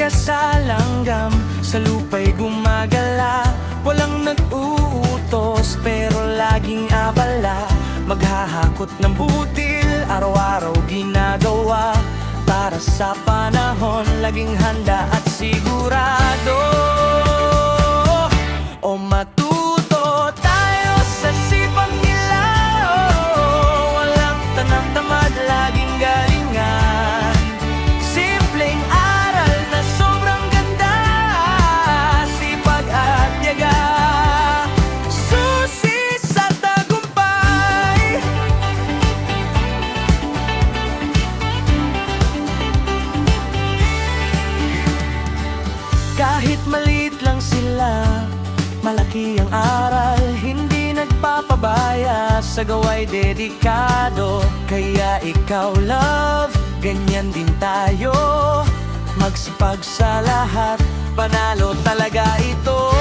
ka sa langgam, sa lupa'y gumagala. Walang nag-uutos pero laging abala. Maghahakot ng butil, araw-araw ginagawa. Para sa panahon, laging handa at sigurado. O matuto tayo sa sipag nila, walang tanang-tamad, laging galingan. Simpleng aral na sobrang ganda, sipag at tiyaga, susi sa tagumpay. Kahit maliit lang sila, malaki ang aral, hindi nagpapabaya, sa gawa'y dedikado. Kaya ikaw love, ganyan din tayo, magsipag sa lahat, panalo talaga ito.